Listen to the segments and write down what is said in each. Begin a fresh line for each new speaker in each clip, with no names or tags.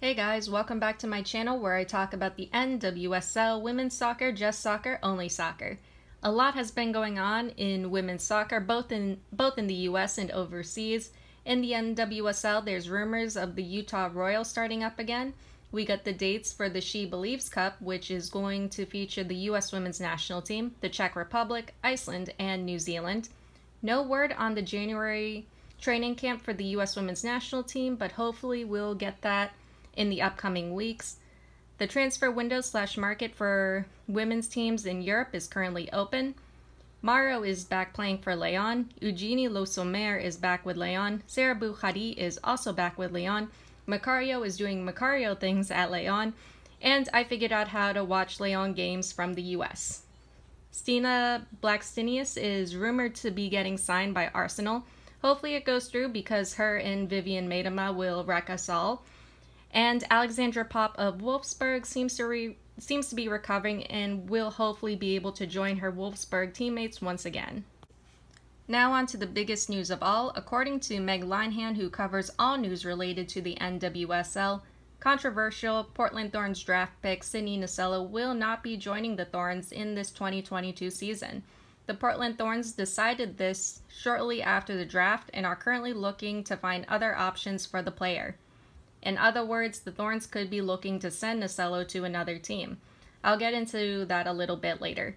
Hey guys, welcome back to my channel where I talk about the NWSL, women's soccer, just soccer, only soccer. A lot has been going on in women's soccer, both in the US and overseas. In the NWSL, there's rumors of the Utah Royals starting up again. We got the dates for the She Believes Cup, which is going to feature the US women's national team, the Czech Republic, Iceland, and New Zealand. No word on the January training camp for the US women's national team, but hopefully we'll get that in the upcoming weeks. The transfer window/market for women's teams in Europe is currently open. Maro is back playing for Lyon. Eugenie Le Sommer is back with Lyon. Sarah Boukhadi is also back with Lyon. Macario is doing Macario things at Lyon. And I figured out how to watch Lyon games from the US. Stina Blackstenius is rumored to be getting signed by Arsenal. Hopefully it goes through because her and Vivian Maidema will wreck us all. And Alexandra Popp of Wolfsburg seems to be recovering and will hopefully be able to join her Wolfsburg teammates once again. Now on to the biggest news of all. According to Meg Linehan, who covers all news related to the NWSL, controversial Portland Thorns draft pick Sydny Nasello will not be joining the Thorns in this 2022 season. The Portland Thorns decided this shortly after the draft and are currently looking to find other options for the player. In other words, the Thorns could be looking to send Nasello to another team. I'll get into that a little bit later.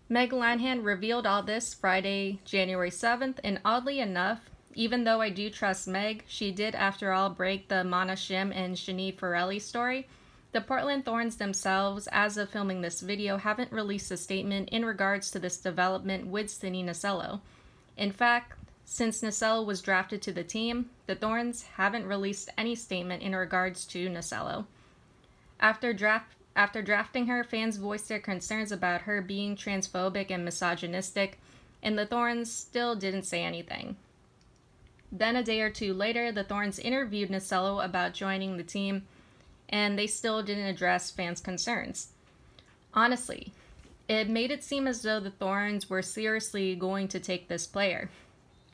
Meg Linehan revealed all this Friday, January 7th, and oddly enough, even though I do trust Meg, she did after all break the Mana Shim and Shani Farelli story. The Portland Thorns themselves, as of filming this video, haven't released a statement in regards to this development with Sydny Nasello. In fact, since Nasello was drafted to the team, the Thorns haven't released any statement in regards to Nasello. After drafting her, fans voiced their concerns about her being transphobic and misogynistic, and the Thorns still didn't say anything. Then a day or two later, the Thorns interviewed Nasello about joining the team, and they still didn't address fans' concerns. Honestly, it made it seem as though the Thorns were seriously going to take this player.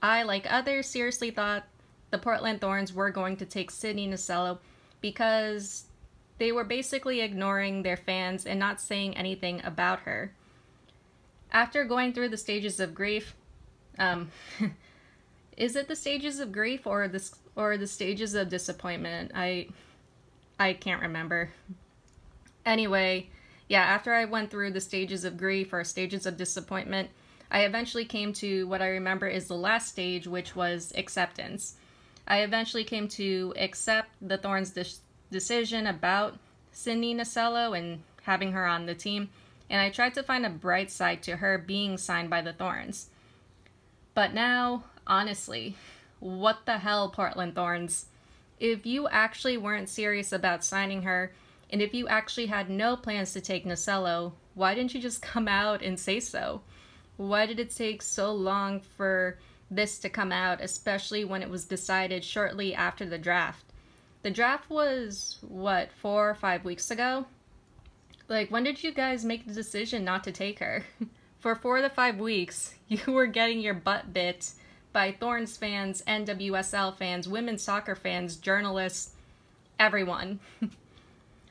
I, like others, seriously thought the Portland Thorns were going to take Sydny Nasello because they were basically ignoring their fans and not saying anything about her. After going through the stages of grief, is it the stages of grief or the stages of disappointment? I can't remember. Anyway, yeah, after I went through the stages of grief or stages of disappointment, I eventually came to what I remember is the last stage, which was acceptance. I eventually came to accept the Thorns' decision about Sydny Nasello and having her on the team, and I tried to find a bright side to her being signed by the Thorns. But now, honestly, what the hell, Portland Thorns? If you actually weren't serious about signing her, and if you actually had no plans to take Nasello, why didn't you just come out and say so? Why did it take so long for this to come out, especially when it was decided shortly after the draft? The draft was, what, 4 or 5 weeks ago? Like, when did you guys make the decision not to take her? For 4 to 5 weeks, you were getting your butt bit by Thorns fans, NWSL fans, women's soccer fans, journalists, everyone.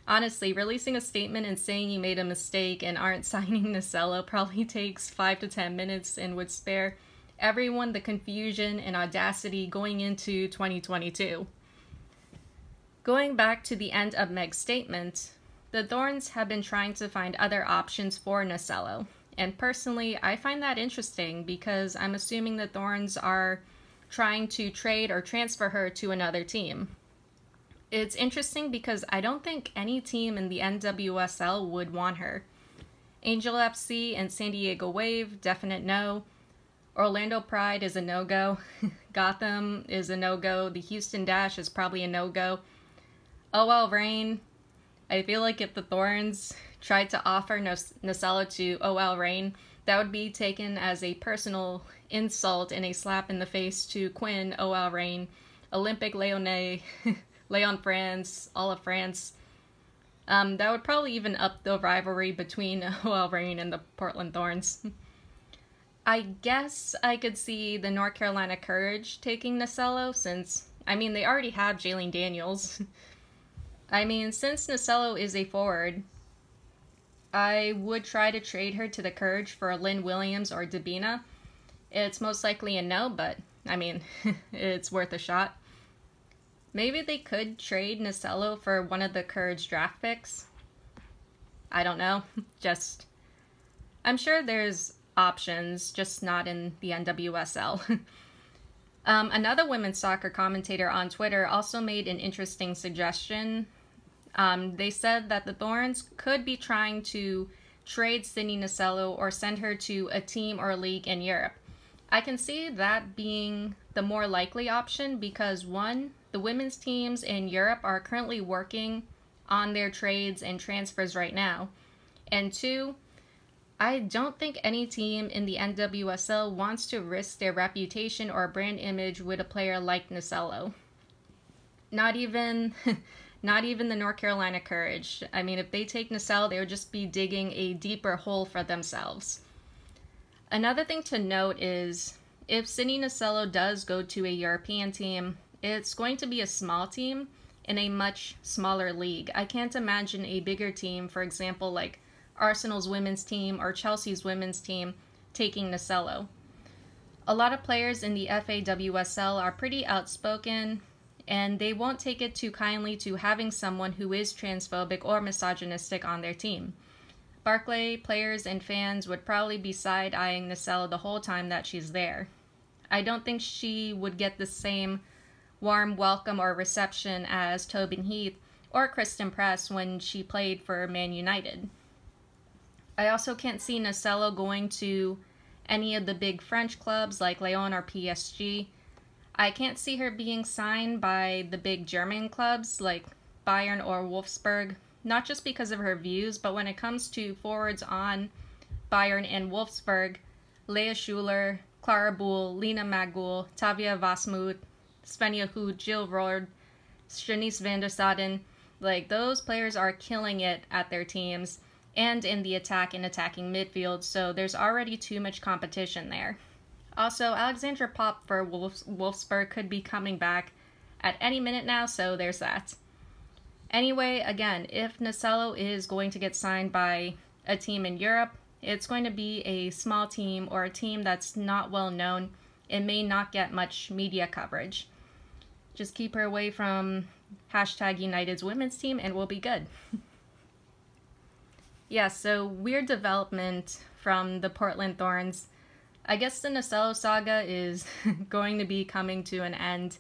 Honestly, releasing a statement and saying you made a mistake and aren't signing Nasello probably takes 5 to 10 minutes and would spare everyone the confusion and audacity going into 2022. Going back to the end of Meg's statement, the Thorns have been trying to find other options for Nasello. And personally, I find that interesting because I'm assuming the Thorns are trying to trade or transfer her to another team. It's interesting because I don't think any team in the NWSL would want her. Angel FC and San Diego Wave, definite no. Orlando Pride is a no-go. Gotham is a no-go. The Houston Dash is probably a no-go. OL Reign, I feel like if the Thorns tried to offer Nasello to OL Reign, that would be taken as a personal insult and a slap in the face to Quinn, OL Reign, Olympique Lyonnais, Lyon France, all of France. That would probably even up the rivalry between OL Reign and the Portland Thorns. I guess I could see the North Carolina Courage taking Nasello since, I mean, they already have Jaylene Daniels. I mean, since Nasello is a forward, I would try to trade her to the Courage for Lynn Williams or Dabina. It's most likely a no, but I mean, it's worth a shot. Maybe they could trade Nasello for one of the Courage draft picks. I don't know. I'm sure there's options, just not in the NWSL. Another women's soccer commentator on Twitter also made an interesting suggestion. They said that the Thorns could be trying to trade Sydny Nasello or send her to a team or league in Europe. I can see that being the more likely option because, one, the women's teams in Europe are currently working on their trades and transfers right now. And two, I don't think any team in the NWSL wants to risk their reputation or brand image with a player like Nasello. Not even the North Carolina Courage. I mean, if they take Nasello, they would just be digging a deeper hole for themselves. Another thing to note is, if Sydny Nasello does go to a European team, it's going to be a small team in a much smaller league. I can't imagine a bigger team, for example, like Arsenal's women's team or Chelsea's women's team, taking Nasello. A lot of players in the FAWSL are pretty outspoken, and they won't take it too kindly to having someone who is transphobic or misogynistic on their team. Barclay players and fans would probably be side-eyeing Nasello the whole time that she's there. I don't think she would get the same warm welcome or reception as Tobin Heath or Kristen Press when she played for Man United. I also can't see Nasello going to any of the big French clubs like Lyon or PSG. I can't see her being signed by the big German clubs like Bayern or Wolfsburg, not just because of her views, but when it comes to forwards on Bayern and Wolfsburg, Leah Schuler, Clara Buhl, Lena Magul, Tavia Vasmuth, Svenja Hood, Jill Roord, Shanice van der Staden, like those players are killing it at their teams and in the attack and attacking midfield, so there's already too much competition there. Also, Alexandra Popp for Wolfsburg could be coming back at any minute now, so there's that. Anyway, again, if Nasello is going to get signed by a team in Europe, it's going to be a small team or a team that's not well known and may not get much media coverage. Just keep her away from #United's women's team and we'll be good. Yeah, so weird development from the Portland Thorns. I guess the Nasello saga is going to be coming to an end.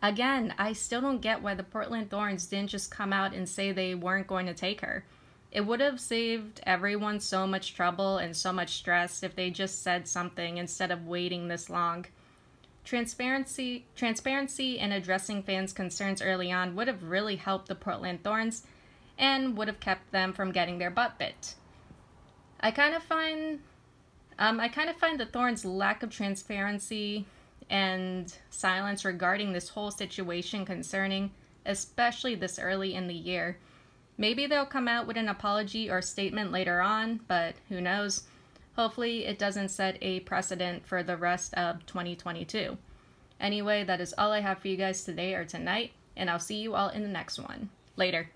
Again, I still don't get why the Portland Thorns didn't just come out and say they weren't going to take her. It would have saved everyone so much trouble and so much stress if they just said something instead of waiting this long. Transparency and addressing fans' concerns early on would have really helped the Portland Thorns and would have kept them from getting their butt bit. I kind of find the Thorns' lack of transparency and silence regarding this whole situation concerning, especially this early in the year. Maybe they'll come out with an apology or statement later on, but who knows? Hopefully it doesn't set a precedent for the rest of 2022. Anyway, that is all I have for you guys today or tonight, and I'll see you all in the next one. Later.